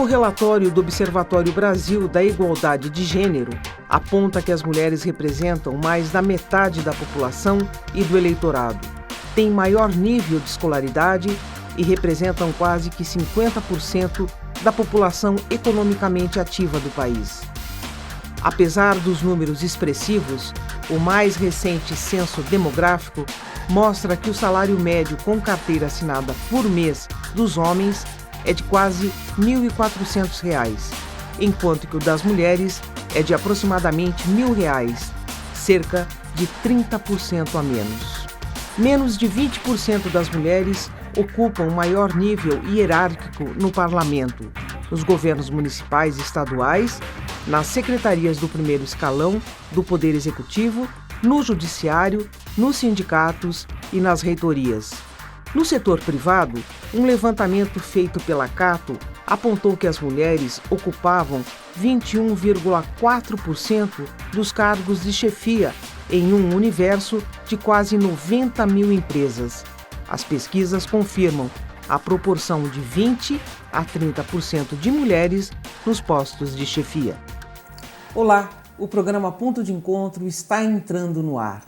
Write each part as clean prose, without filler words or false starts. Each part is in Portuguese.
relatório do Observatório Brasil da Igualdade de Gênero, aponta que as mulheres representam mais da metade da população e do eleitorado, têm maior nível de escolaridade e representam quase que 50% da população economicamente ativa do país. Apesar dos números expressivos, o mais recente censo demográfico mostra que o salário médio com carteira assinada por mês dos homens é de quase R$ 1.400, enquanto que o das mulheres é de aproximadamente R$ 1.000, cerca de 30% a menos. Menos de 20% das mulheres ocupam maior nível hierárquico no parlamento, nos governos municipais e estaduais, nas secretarias do primeiro escalão do Poder Executivo, no Judiciário, nos sindicatos e nas reitorias. No setor privado, um levantamento feito pela Cato apontou que as mulheres ocupavam 21,4% dos cargos de chefia em um universo de quase 90 mil empresas. As pesquisas confirmam a proporção de 20% a 30% de mulheres nos postos de chefia. Olá, o programa Ponto de Encontro está entrando no ar.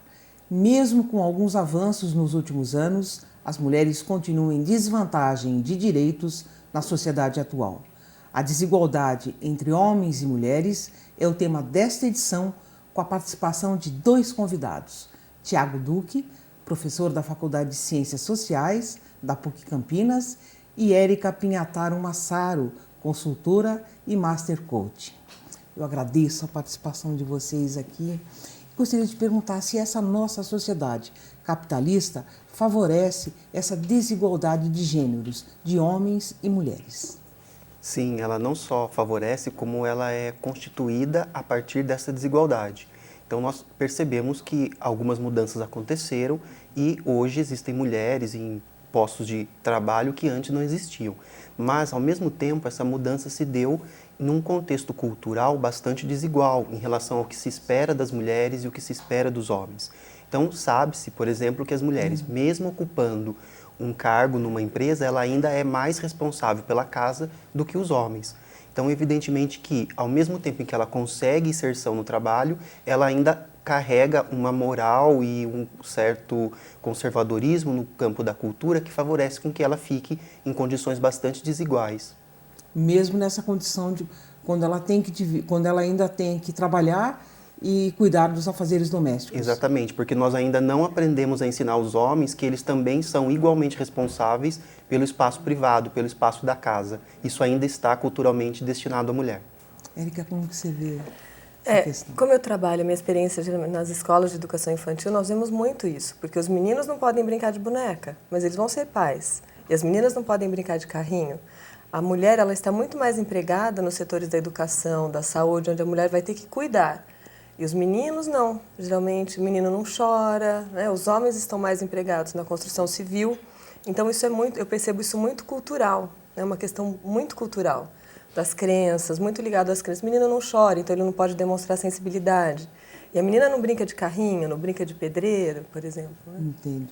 Mesmo com alguns avanços nos últimos anos, as mulheres continuam em desvantagem de direitos na sociedade atual. A desigualdade entre homens e mulheres é o tema desta edição, com a participação de dois convidados. Tiago Duque, professor da Faculdade de Ciências Sociais da PUC Campinas, e Érica Pinhataro Massaro, consultora e Master Coach. Eu agradeço a participação de vocês aqui. Gostaria de perguntar se essa nossa sociedade capitalista favorece essa desigualdade de gêneros, de homens e mulheres. Sim, ela não só favorece, como ela é constituída a partir dessa desigualdade. Então, nós percebemos que algumas mudanças aconteceram e hoje existem mulheres em postos de trabalho que antes não existiam. Mas, ao mesmo tempo, essa mudança se deu num contexto cultural bastante desigual em relação ao que se espera das mulheres e o que se espera dos homens. Então, sabe-se, por exemplo, que as mulheres, mesmo ocupando um cargo numa empresa, ela ainda é mais responsável pela casa do que os homens. Então, evidentemente que, ao mesmo tempo em que ela consegue inserção no trabalho, ela ainda carrega uma moral e um certo conservadorismo no campo da cultura que favorece com que ela fique em condições bastante desiguais. Mesmo nessa condição de quando ela ainda tem que trabalhar e cuidar dos afazeres domésticos. Exatamente, porque nós ainda não aprendemos a ensinar os homens que eles também são igualmente responsáveis pelo espaço privado, pelo espaço da casa. Isso ainda está culturalmente destinado à mulher. Érica, como que você vê questão? Como eu trabalho, a minha experiência nas escolas de educação infantil, nós vemos muito isso, porque os meninos não podem brincar de boneca, mas eles vão ser pais, e as meninas não podem brincar de carrinho. A mulher, ela está muito mais empregada nos setores da educação, da saúde, onde a mulher vai ter que cuidar. E os meninos não. Geralmente o menino não chora, né? Os homens estão mais empregados na construção civil. Então isso eu percebo isso muito cultural, é uma questão muito cultural das crenças, muito ligado às crenças. O menino não chora, então ele não pode demonstrar sensibilidade. E a menina não brinca de carrinho, não brinca de pedreiro, por exemplo. Né? Entendo.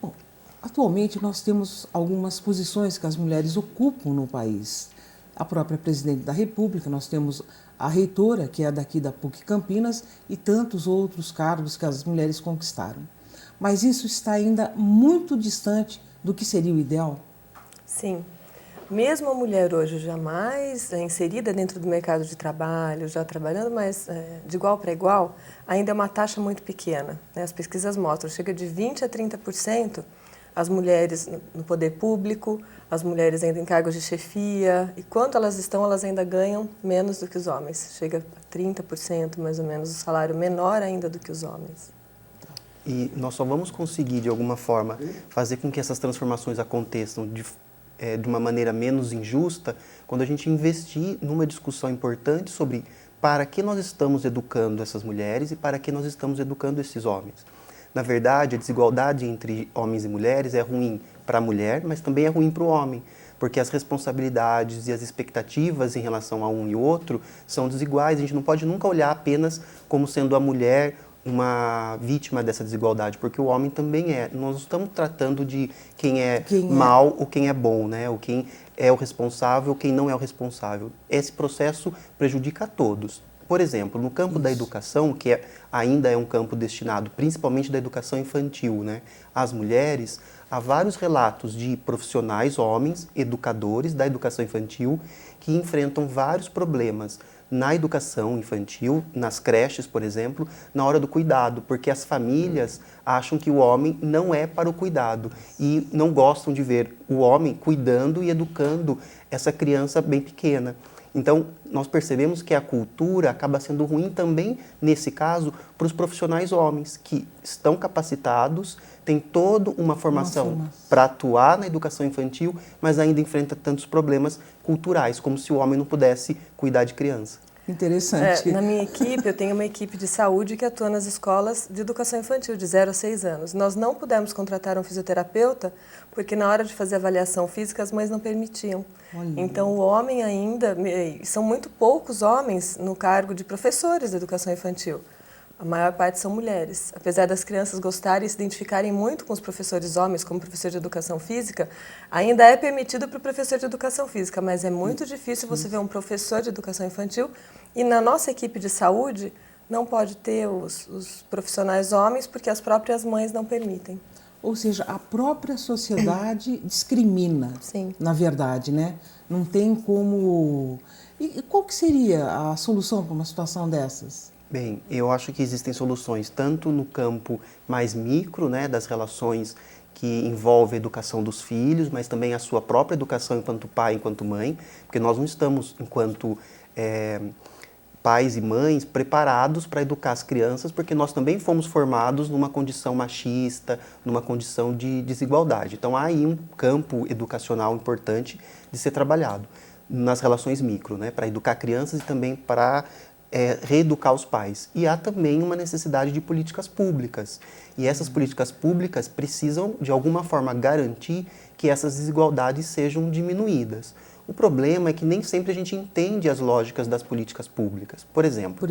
Bom, atualmente nós temos algumas posições que as mulheres ocupam no país. A própria presidente da República, nós temos a reitora, que é daqui da PUC Campinas, e tantos outros cargos que as mulheres conquistaram. Mas isso está ainda muito distante do que seria o ideal? Sim. Mesmo a mulher hoje jamais inserida dentro do mercado de trabalho, já trabalhando mais de igual para igual, ainda é uma taxa muito pequena. Né? As pesquisas mostram, chega de 20% a 30% as mulheres no poder público, as mulheres ainda em cargos de chefia, e quando elas estão, elas ainda ganham menos do que os homens. Chega a 30% mais ou menos, o salário menor ainda do que os homens. E nós só vamos conseguir, de alguma forma, fazer com que essas transformações aconteçam de uma maneira menos injusta quando a gente investir numa discussão importante sobre para que nós estamos educando essas mulheres e para que nós estamos educando esses homens. Na verdade, a desigualdade entre homens e mulheres é ruim para a mulher, mas também é ruim para o homem, porque as responsabilidades e as expectativas em relação a um e outro são desiguais. A gente não pode nunca olhar apenas como sendo a mulher uma vítima dessa desigualdade, porque o homem também é. Nós não estamos tratando de quem é mal ou quem é bom, né? Ou quem é o responsável, quem não é o responsável. Esse processo prejudica a todos. Por exemplo, no campo da educação, que ainda é um campo destinado principalmente da educação infantil, né, às mulheres, há vários relatos de profissionais, homens, educadores da educação infantil, que enfrentam vários problemas na educação infantil, nas creches, por exemplo, na hora do cuidado, porque as famílias acham que o homem não é para o cuidado e não gostam de ver o homem cuidando e educando essa criança bem pequena. Então, nós percebemos que a cultura acaba sendo ruim também, nesse caso, para os profissionais homens, que estão capacitados, têm toda uma formação para atuar na educação infantil, mas ainda enfrenta tantos problemas culturais, como se o homem não pudesse cuidar de criança. Interessante. Na minha equipe, eu tenho uma equipe de saúde que atua nas escolas de educação infantil, de 0 a 6 anos. Nós não pudemos contratar um fisioterapeuta, porque na hora de fazer avaliação física, as mães não permitiam. Olha. Então, o homem ainda... São muito poucos homens no cargo de professores de educação infantil. A maior parte são mulheres. Apesar das crianças gostarem e se identificarem muito com os professores homens, como professor de educação física, ainda é permitido para o professor de educação física, mas é muito difícil você ver um professor de educação infantil. E na nossa equipe de saúde, não pode ter os profissionais homens, porque as próprias mães não permitem. Ou seja, a própria sociedade discrimina, Sim. Na verdade, né? Não tem como... E qual que seria a solução para uma situação dessas? Bem, eu acho que existem soluções tanto no campo mais micro, né, das relações que envolve a educação dos filhos, mas também a sua própria educação enquanto pai, enquanto mãe, porque nós não estamos, enquanto pais e mães, preparados para educar as crianças, porque nós também fomos formados numa condição machista, numa condição de desigualdade. Então, há aí um campo educacional importante de ser trabalhado nas relações micro, né, para educar crianças e também para reeducar os pais. E há também uma necessidade de políticas públicas. E essas políticas públicas precisam, de alguma forma, garantir que essas desigualdades sejam diminuídas. O problema é que nem sempre a gente entende as lógicas das políticas públicas. Por exemplo,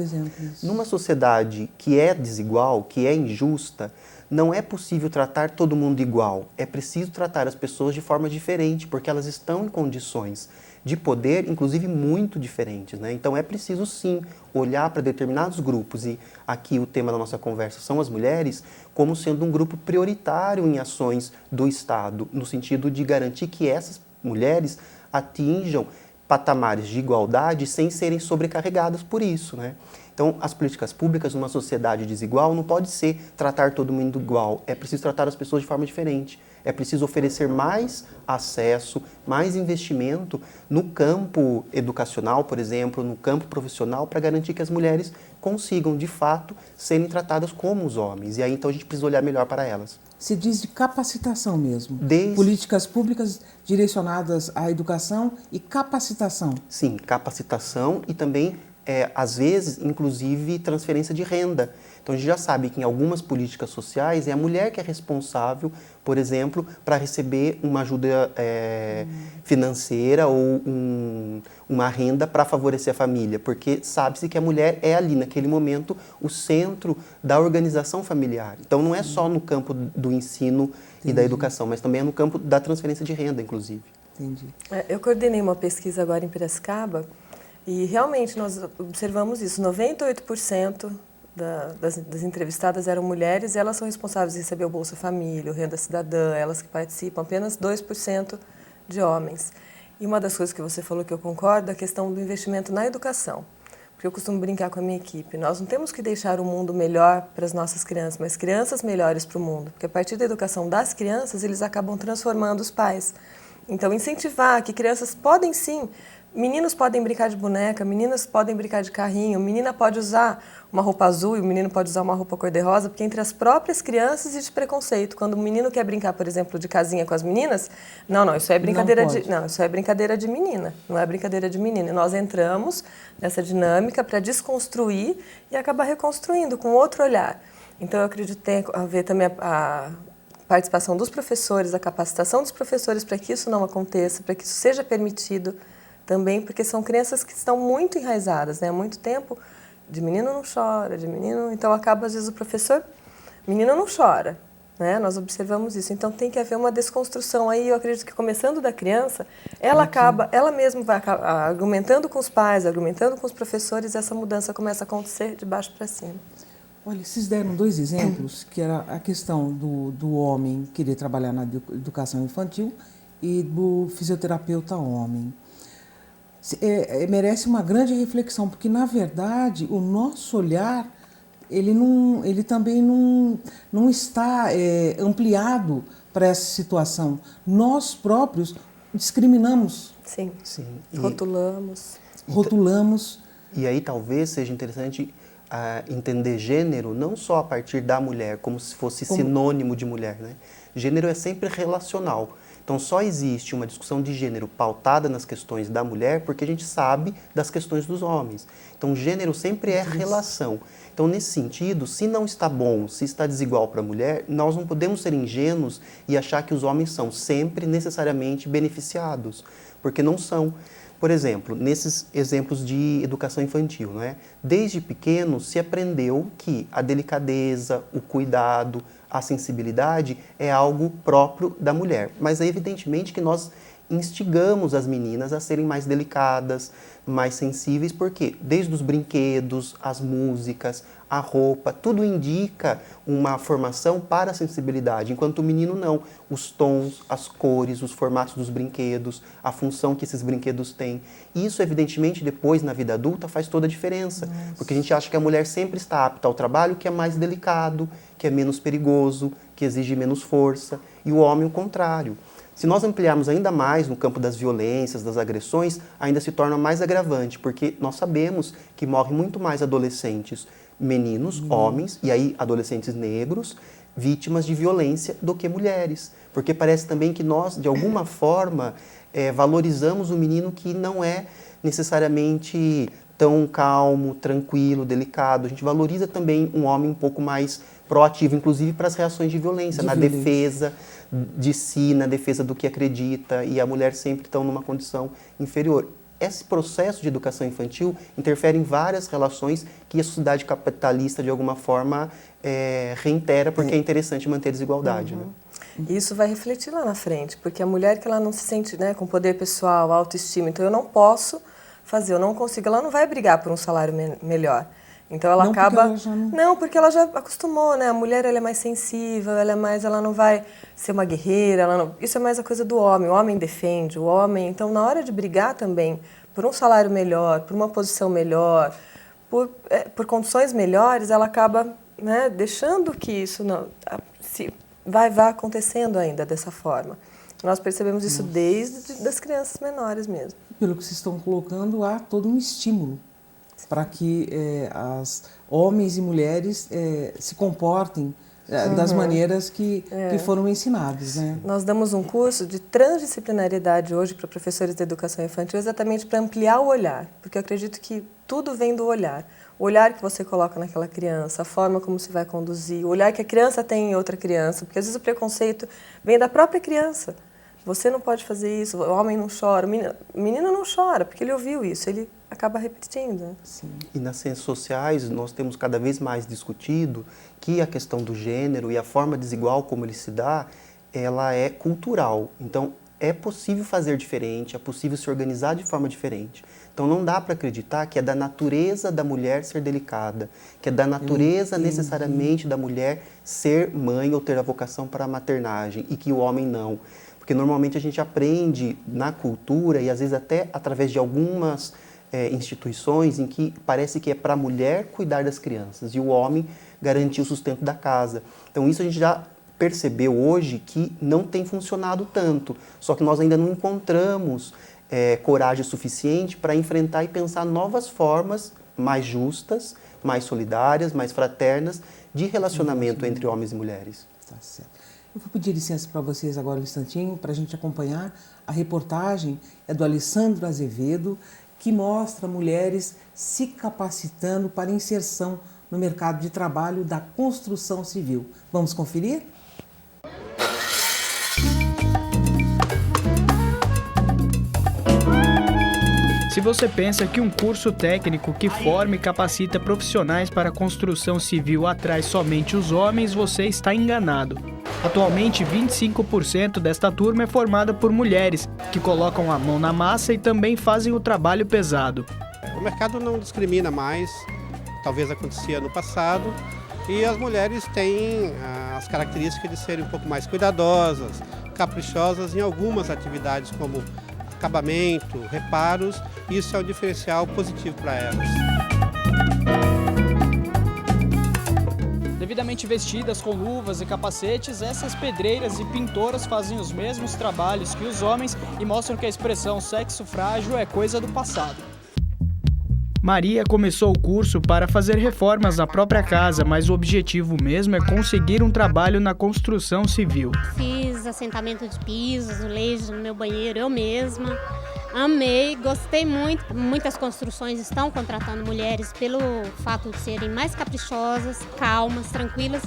numa sociedade que é desigual, que é injusta, não é possível tratar todo mundo igual. É preciso tratar as pessoas de forma diferente, porque elas estão em condições de poder, inclusive, muito diferentes, né? Então, é preciso, sim, olhar para determinados grupos, e aqui o tema da nossa conversa são as mulheres, como sendo um grupo prioritário em ações do Estado, no sentido de garantir que essas mulheres atinjam patamares de igualdade sem serem sobrecarregadas por isso, né? Então, as políticas públicas numa sociedade desigual não pode ser tratar todo mundo igual, é preciso tratar as pessoas de forma diferente. É preciso oferecer mais acesso, mais investimento no campo educacional, por exemplo, no campo profissional, para garantir que as mulheres consigam, de fato, serem tratadas como os homens. E aí, então, a gente precisa olhar melhor para elas. Se diz de capacitação mesmo. Políticas públicas direcionadas à educação e capacitação. Sim, capacitação e também, às vezes, inclusive, transferência de renda. Então, a gente já sabe que em algumas políticas sociais é a mulher que é responsável, por exemplo, para receber uma ajuda financeira ou uma renda para favorecer a família, porque sabe-se que a mulher é ali, naquele momento, o centro da organização familiar. Então, não é só no campo do ensino e da educação, mas também é no campo da transferência de renda, inclusive. Entendi. Eu coordenei uma pesquisa agora em Piracicaba e realmente nós observamos isso, 98% das entrevistadas eram mulheres e elas são responsáveis em receber o Bolsa Família, o Renda Cidadã, elas que participam, apenas 2% de homens. E uma das coisas que você falou que eu concordo é a questão do investimento na educação. Porque eu costumo brincar com a minha equipe, nós não temos que deixar o mundo melhor para as nossas crianças, mas crianças melhores para o mundo. Porque a partir da educação das crianças, eles acabam transformando os pais. Então, incentivar que crianças podem sim... Meninos podem brincar de boneca, meninas podem brincar de carrinho, menina pode usar uma roupa azul e o menino pode usar uma roupa cor-de-rosa, porque entre as próprias crianças existe preconceito. Quando o menino quer brincar, por exemplo, de casinha com as meninas, não, isso é brincadeira isso é brincadeira de menina, não é brincadeira de menina. E nós entramos nessa dinâmica para desconstruir e acabar reconstruindo com outro olhar. Então, eu acredito que tem a ver também a participação dos professores, a capacitação dos professores para que isso não aconteça, para que isso seja permitido. Também porque são crenças que estão muito enraizadas, né? Há muito tempo de menino não chora, de menino... Então, acaba, às vezes, o professor... Menino não chora, né? Nós observamos isso. Então, tem que haver uma desconstrução aí. Eu acredito que, começando da criança, ela mesma vai argumentando com os pais, argumentando com os professores, essa mudança começa a acontecer de baixo para cima. Olha, vocês deram 2 exemplos, que era a questão do homem querer trabalhar na educação infantil e do fisioterapeuta homem. Merece uma grande reflexão, porque, na verdade, o nosso olhar, ele também não está ampliado para essa situação. Nós próprios discriminamos. Sim. Sim. Rotulamos. E aí talvez seja interessante entender gênero não só a partir da mulher, como se fosse sinônimo de mulher, né? Gênero é sempre relacional. Então, só existe uma discussão de gênero pautada nas questões da mulher porque a gente sabe das questões dos homens. Então, gênero sempre é relação. Então, nesse sentido, se não está bom, se está desigual para a mulher, nós não podemos ser ingênuos e achar que os homens são sempre necessariamente beneficiados, porque não são. Por exemplo, nesses exemplos de educação infantil, não é? Desde pequeno se aprendeu que a delicadeza, o cuidado, a sensibilidade é algo próprio da mulher. Mas é evidentemente que nós instigamos as meninas a serem mais delicadas, mais sensíveis, porque desde os brinquedos, as músicas, a roupa, tudo indica uma formação para a sensibilidade, enquanto o menino não. Os tons, as cores, os formatos dos brinquedos, a função que esses brinquedos têm. Isso, evidentemente, depois, na vida adulta, faz toda a diferença, porque a gente acha que a mulher sempre está apta ao trabalho que é mais delicado, que é menos perigoso, que exige menos força, e o homem o contrário. Se nós ampliarmos ainda mais no campo das violências, das agressões, ainda se torna mais agravante, porque nós sabemos que morrem muito mais adolescentes, meninos, homens, e aí adolescentes negros, vítimas de violência do que mulheres. Porque parece também que nós, de alguma forma, valorizamos o menino que não é necessariamente tão calmo, tranquilo, delicado. A gente valoriza também um homem um pouco mais proativo, inclusive para as reações de violência, defesa de si, na defesa do que acredita, e a mulher sempre está numa condição inferior. Esse processo de educação infantil interfere em várias relações que a sociedade capitalista, de alguma forma, reitera, porque é interessante manter a desigualdade. Né? Isso vai refletir lá na frente, porque a mulher que ela não se sente, né, com poder pessoal, autoestima, então eu não posso fazer, eu não consigo, ela não vai brigar por um salário melhor. Então ela acaba... porque ela já acostumou, né? A mulher ela é mais sensível, ela não vai ser uma guerreira, isso é mais a coisa do homem. O homem defende, o homem... Então, na hora de brigar também por um salário melhor, por uma posição melhor, por condições melhores, ela acaba, né, deixando que isso vai acontecendo ainda dessa forma. Nós percebemos isso desde das crianças menores mesmo. Pelo que vocês estão colocando, há todo um estímulo para que homens e mulheres se comportem das maneiras que foram ensinadas. Né? Nós damos um curso de transdisciplinariedade hoje para professores de educação infantil exatamente para ampliar o olhar, porque eu acredito que tudo vem do olhar. O olhar que você coloca naquela criança, a forma como se vai conduzir, o olhar que a criança tem em outra criança, porque às vezes o preconceito vem da própria criança. Você não pode fazer isso, o homem não chora, o menino não chora, porque ele ouviu isso, ele acaba repetindo. Sim. E nas ciências sociais, nós temos cada vez mais discutido que a questão do gênero e a forma desigual como ele se dá, ela é cultural. Então, é possível fazer diferente, é possível se organizar de forma diferente. Então, não dá para acreditar que é da natureza da mulher ser delicada, que é da natureza necessariamente da mulher ser mãe ou ter a vocação para a maternagem e que o homem não. Porque normalmente a gente aprende na cultura e às vezes até através de algumas instituições em que parece que é para a mulher cuidar das crianças e o homem garantir o sustento da casa. Então isso a gente já percebeu hoje que não tem funcionado tanto, só que nós ainda não encontramos coragem suficiente para enfrentar e pensar novas formas mais justas, mais solidárias, mais fraternas de relacionamento entre homens e mulheres. Tá certo. Eu vou pedir licença para vocês agora um instantinho para a gente acompanhar a reportagem do Alessandro Azevedo, que mostra mulheres se capacitando para inserção no mercado de trabalho da construção civil. Vamos conferir? Se você pensa que um curso técnico que forma e capacita profissionais para a construção civil atrai somente os homens, você está enganado. Atualmente, 25% desta turma é formada por mulheres, que colocam a mão na massa e também fazem o trabalho pesado. O mercado não discrimina mais, talvez acontecia no passado, e as mulheres têm as características de serem um pouco mais cuidadosas, caprichosas em algumas atividades como acabamento, reparos. Isso é um diferencial positivo para elas. Devidamente vestidas com luvas e capacetes, essas pedreiras e pintoras fazem os mesmos trabalhos que os homens e mostram que a expressão sexo frágil é coisa do passado. Maria começou o curso para fazer reformas na própria casa, mas o objetivo mesmo é conseguir um trabalho na construção civil. Fiz assentamento de pisos, azulejo no meu banheiro, eu mesma. Amei, gostei muito. Muitas construções estão contratando mulheres pelo fato de serem mais caprichosas, calmas, tranquilas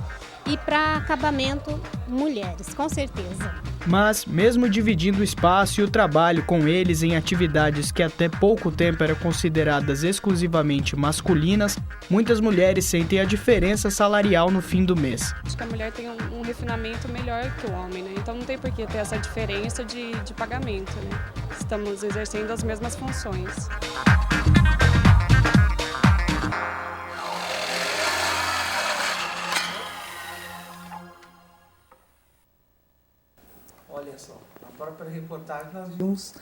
e para acabamento, mulheres, com certeza. Mas, mesmo dividindo o espaço e o trabalho com eles em atividades que até pouco tempo eram consideradas exclusivamente masculinas, muitas mulheres sentem a diferença salarial no fim do mês. Acho que a mulher tem um refinamento melhor que o homem, né? Então não tem por que ter essa diferença de pagamento, né? Estamos exercendo as mesmas funções. Olha só, na própria reportagem nós vimos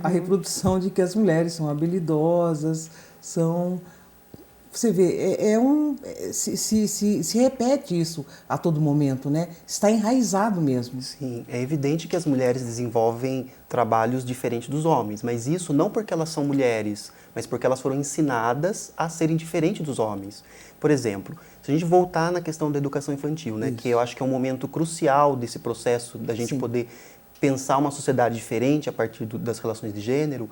a reprodução de que as mulheres são habilidosas, são... Você vê, se repete isso a todo momento, né? Está enraizado mesmo. Sim, é evidente que as mulheres desenvolvem trabalhos diferentes dos homens, mas isso não porque elas são mulheres, mas porque elas foram ensinadas a serem diferentes dos homens. Por exemplo, se a gente voltar na questão da educação infantil, né, que eu acho que é um momento crucial desse processo da gente poder pensar uma sociedade diferente a partir das relações de gênero,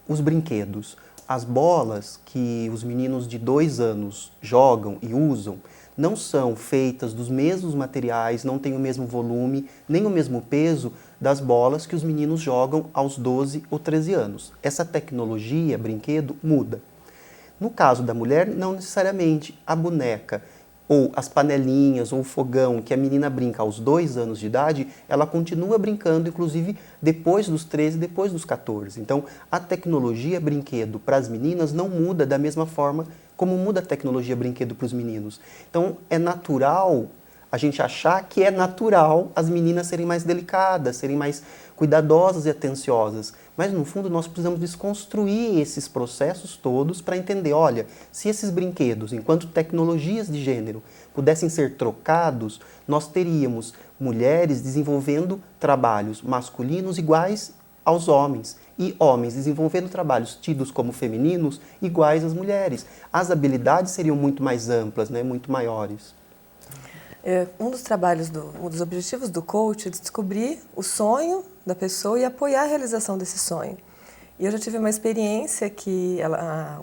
os brinquedos. As bolas que os meninos de 2 anos jogam e usam não são feitas dos mesmos materiais, não têm o mesmo volume, nem o mesmo peso das bolas que os meninos jogam aos 12 ou 13 anos. Essa tecnologia, brinquedo, muda. No caso da mulher, não necessariamente. A boneca, ou as panelinhas, ou o fogão que a menina brinca aos 2 anos de idade, ela continua brincando, inclusive, depois dos 13, depois dos 14. Então, a tecnologia brinquedo para as meninas não muda da mesma forma como muda a tecnologia brinquedo para os meninos. Então, é natural a gente achar que é natural as meninas serem mais delicadas, serem mais cuidadosas e atenciosas. Mas, no fundo, nós precisamos desconstruir esses processos todos para entender, olha, se esses brinquedos, enquanto tecnologias de gênero, pudessem ser trocados, nós teríamos mulheres desenvolvendo trabalhos masculinos iguais aos homens e homens desenvolvendo trabalhos tidos como femininos iguais às mulheres. As habilidades seriam muito mais amplas, né, muito maiores. Um dos objetivos do coach é descobrir o sonho da pessoa e apoiar a realização desse sonho. E eu já tive uma experiência que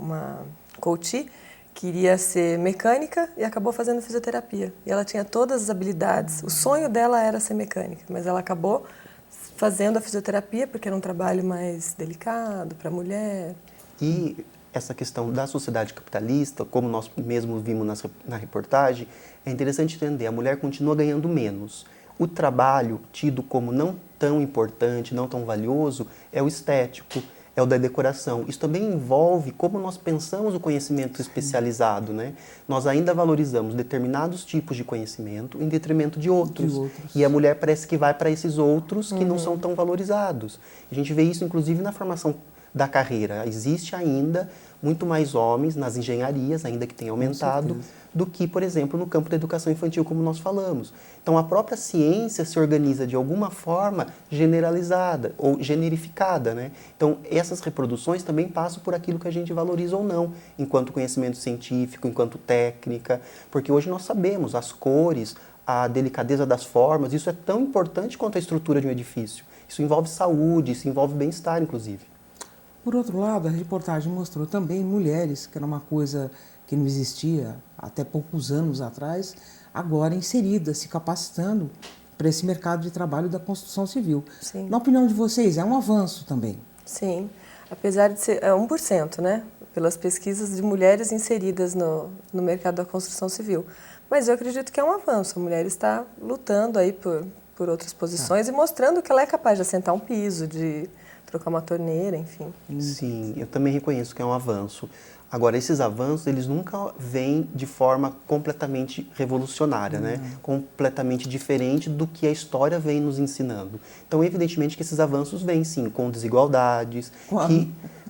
uma coach queria ser mecânica e acabou fazendo fisioterapia. E ela tinha todas as habilidades. O sonho dela era ser mecânica, mas ela acabou fazendo a fisioterapia porque era um trabalho mais delicado para a mulher. E essa questão da sociedade capitalista, como nós mesmos vimos na reportagem, é interessante entender, a mulher continua ganhando menos. O trabalho tido como não tão importante, não tão valioso, é o estético, é o da decoração. Isso também envolve como nós pensamos o conhecimento especializado, né? Nós ainda valorizamos determinados tipos de conhecimento em detrimento de outros. E a mulher parece que vai para esses outros que não são tão valorizados. A gente vê isso, inclusive, na formação da carreira. Existe ainda muito mais homens nas engenharias, ainda que tenha aumentado, do que, por exemplo, no campo da educação infantil, como nós falamos. Então, a própria ciência se organiza de alguma forma generalizada ou generificada, né? Então, essas reproduções também passam por aquilo que a gente valoriza ou não, enquanto conhecimento científico, enquanto técnica, porque hoje nós sabemos as cores, a delicadeza das formas, isso é tão importante quanto a estrutura de um edifício. Isso envolve saúde, isso envolve bem-estar, inclusive. Por outro lado, a reportagem mostrou também mulheres, que era uma coisa que não existia até poucos anos atrás, agora inseridas, se capacitando para esse mercado de trabalho da construção civil. Sim. Na opinião de vocês, é um avanço também? Sim. Apesar de ser 1%, né? Pelas pesquisas de mulheres inseridas no mercado da construção civil. Mas eu acredito que é um avanço. A mulher está lutando aí por outras posições e mostrando que ela é capaz de assentar um piso, de trocar uma torneira, enfim. Sim, eu também reconheço que é um avanço. Agora, esses avanços, eles nunca vêm de forma completamente revolucionária, né? Completamente diferente do que a história vem nos ensinando. Então, evidentemente que esses avanços vêm, sim, com desigualdades,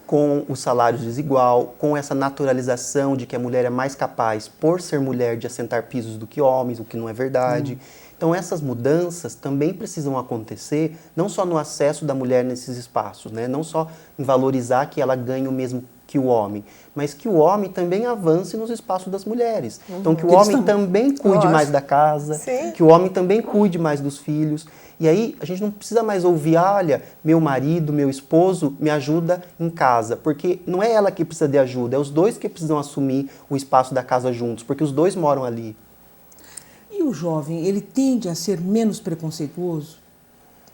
com o salário desigual, com essa naturalização de que a mulher é mais capaz, por ser mulher, de assentar pisos do que homens, o que não é verdade. Então, essas mudanças também precisam acontecer, não só no acesso da mulher nesses espaços, né? Não só em valorizar que ela ganhe o mesmo que o homem, mas que o homem também avance nos espaços das mulheres. Então, que o homem também cuide mais da casa, que o homem também cuide mais dos filhos. E aí, a gente não precisa mais ouvir, olha, meu marido, meu esposo me ajuda em casa, porque não é ela que precisa de ajuda, é os dois que precisam assumir o espaço da casa juntos, porque os dois moram ali. E o jovem, ele tende a ser menos preconceituoso?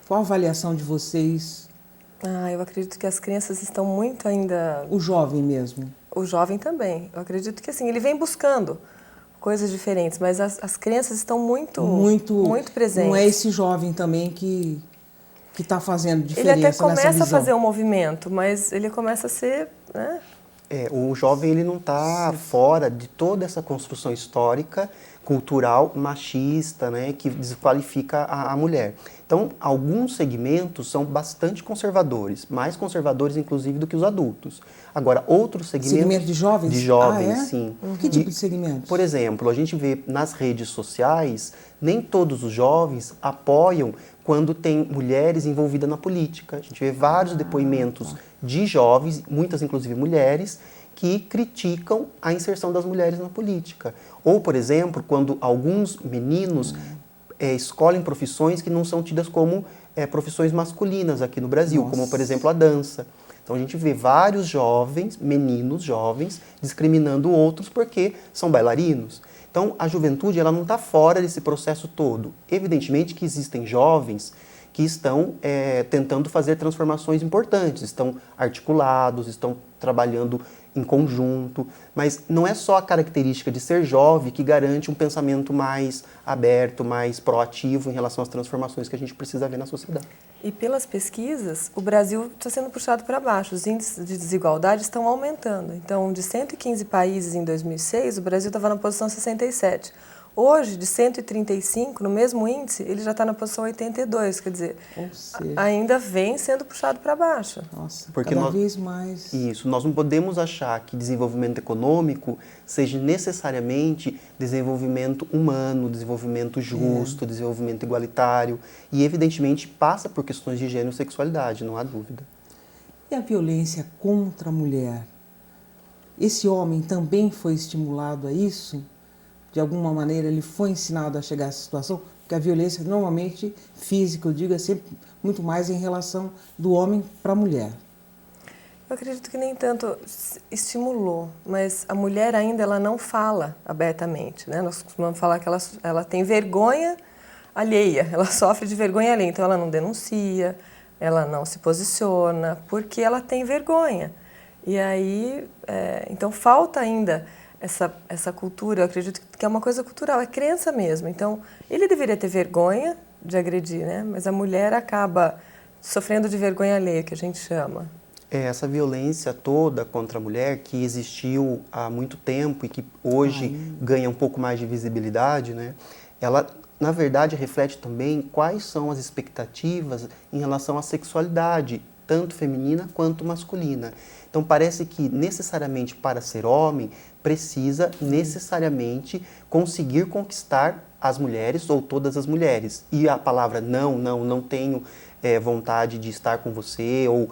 Qual a avaliação de vocês? Eu acredito que as crianças estão muito ainda... O jovem mesmo? O jovem também. Eu acredito que assim, ele vem buscando coisas diferentes, mas as crianças estão muito presentes. Não é esse jovem também que está fazendo diferença nessa visão. Ele até começa a fazer um movimento, mas ele começa a ser... né? O jovem ele não está fora de toda essa construção histórica, cultural, machista, né, que desqualifica a mulher. Então, alguns segmentos são bastante conservadores, mais conservadores, inclusive, do que os adultos. Agora, outros segmentos... Segmento de jovens? De jovens, sim. Que tipo de segmento? Por exemplo, a gente vê nas redes sociais, nem todos os jovens apoiam quando tem mulheres envolvidas na política. A gente vê vários depoimentos de jovens, muitas inclusive mulheres, que criticam a inserção das mulheres na política. Ou, por exemplo, quando alguns meninos escolhem profissões que não são tidas como profissões masculinas aqui no Brasil, como, por exemplo, a dança. Então, a gente vê vários jovens, meninos jovens, discriminando outros porque são bailarinos. Então, a juventude ela não está fora desse processo todo. Evidentemente que existem jovens que estão tentando fazer transformações importantes, estão articulados, estão trabalhando em conjunto, mas não é só a característica de ser jovem que garante um pensamento mais aberto, mais proativo em relação às transformações que a gente precisa ver na sociedade. E pelas pesquisas, o Brasil está sendo puxado para baixo, os índices de desigualdade estão aumentando. Então, de 115 países em 2006, o Brasil estava na posição 67. Hoje, de 135, no mesmo índice, ele já está na posição 82, quer dizer, ainda vem sendo puxado para baixo. Nossa, porque cada vez mais... Isso, nós não podemos achar que desenvolvimento econômico seja necessariamente desenvolvimento humano, desenvolvimento justo, desenvolvimento igualitário, e evidentemente passa por questões de gênero e sexualidade, não há dúvida. E a violência contra a mulher? Esse homem também foi estimulado a isso? De alguma maneira ele foi ensinado a chegar a essa situação? Porque a violência normalmente física, eu digo, é sempre muito mais em relação do homem para a mulher. Eu acredito que nem tanto estimulou, mas a mulher ainda ela não fala abertamente, né? Nós costumamos falar que ela tem vergonha alheia, ela sofre de vergonha alheia, então ela não denuncia, ela não se posiciona, porque ela tem vergonha. E aí, então falta ainda essa cultura, eu acredito que é uma coisa cultural, é crença mesmo. Então, ele deveria ter vergonha de agredir, né? Mas a mulher acaba sofrendo de vergonha alheia, que a gente chama. Essa violência toda contra a mulher, que existiu há muito tempo e que hoje ganha um pouco mais de visibilidade, né? Ela, na verdade, reflete também quais são as expectativas em relação à sexualidade, tanto feminina quanto masculina. Então, parece que necessariamente para ser homem, precisa necessariamente conseguir conquistar as mulheres ou todas as mulheres. E a palavra não tenho vontade de estar com você, ou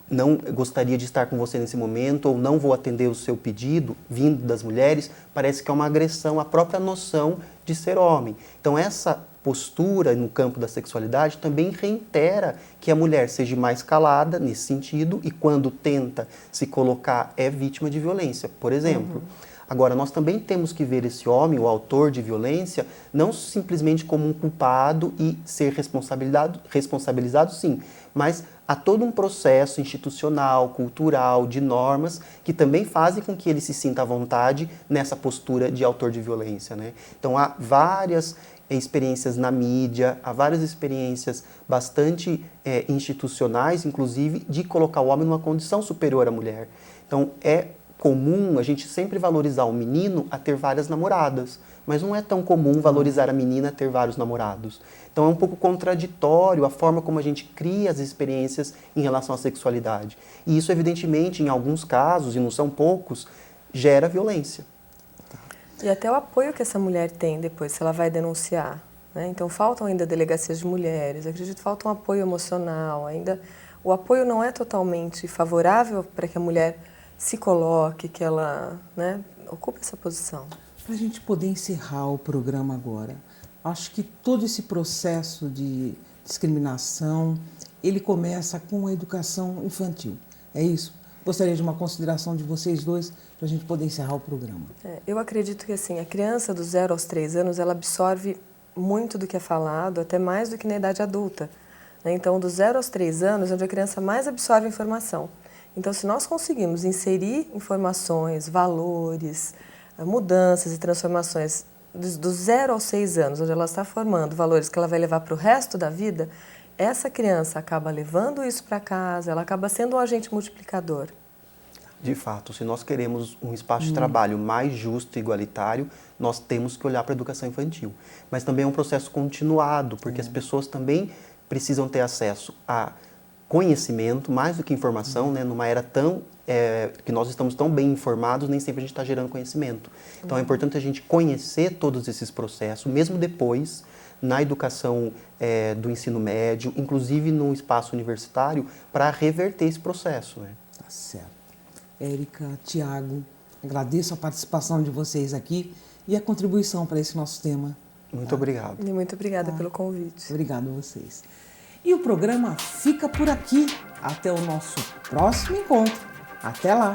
não gostaria de estar com você nesse momento, ou não vou atender o seu pedido, vindo das mulheres, parece que é uma agressão à própria noção de ser homem. Então, essa postura no campo da sexualidade também reitera que a mulher seja mais calada nesse sentido e quando tenta se colocar é vítima de violência. Por exemplo, Agora, nós também temos que ver esse homem, o autor de violência, não simplesmente como um culpado e ser responsabilizado sim, mas há todo um processo institucional, cultural, de normas, que também fazem com que ele se sinta à vontade nessa postura de autor de violência, né? Então, há várias experiências na mídia, há várias experiências bastante institucionais, inclusive, de colocar o homem numa condição superior à mulher. Então, é comum a gente sempre valorizar o menino a ter várias namoradas, mas não é tão comum valorizar a menina a ter vários namorados. Então é um pouco contraditório a forma como a gente cria as experiências em relação à sexualidade. E isso, evidentemente, em alguns casos, e não são poucos, gera violência. E até o apoio que essa mulher tem depois, se ela vai denunciar, né? Então faltam ainda delegacias de mulheres, acredito que falta um apoio emocional, ainda o apoio não é totalmente favorável para que a mulher se coloque, que ela, né, ocupe essa posição. Para a gente poder encerrar o programa agora, acho que todo esse processo de discriminação, ele começa com a educação infantil. É isso? Gostaria de uma consideração de vocês dois para a gente poder encerrar o programa. Eu acredito que assim, a criança dos 0 aos 3 anos, ela absorve muito do que é falado, até mais do que na idade adulta. Então, dos 0 aos 3 anos é onde a criança mais absorve informação. Então, se nós conseguirmos inserir informações, valores, mudanças e transformações dos 0 aos 6 anos, onde ela está formando valores que ela vai levar para o resto da vida, essa criança acaba levando isso para casa, ela acaba sendo um agente multiplicador. De fato, se nós queremos um espaço de trabalho mais justo e igualitário, nós temos que olhar para a educação infantil. Mas também é um processo continuado, porque as pessoas também precisam ter acesso a conhecimento, mais do que informação, né? Numa era que nós estamos tão bem informados, nem sempre a gente está gerando conhecimento. Então é importante a gente conhecer todos esses processos, mesmo depois, na educação do ensino médio, inclusive no espaço universitário, para reverter esse processo, né? Tá certo. Érica, Tiago, agradeço a participação de vocês aqui e a contribuição para esse nosso tema. Muito obrigado. E muito obrigada pelo convite. Obrigado a vocês. E o programa fica por aqui. Até o nosso próximo encontro. Até lá!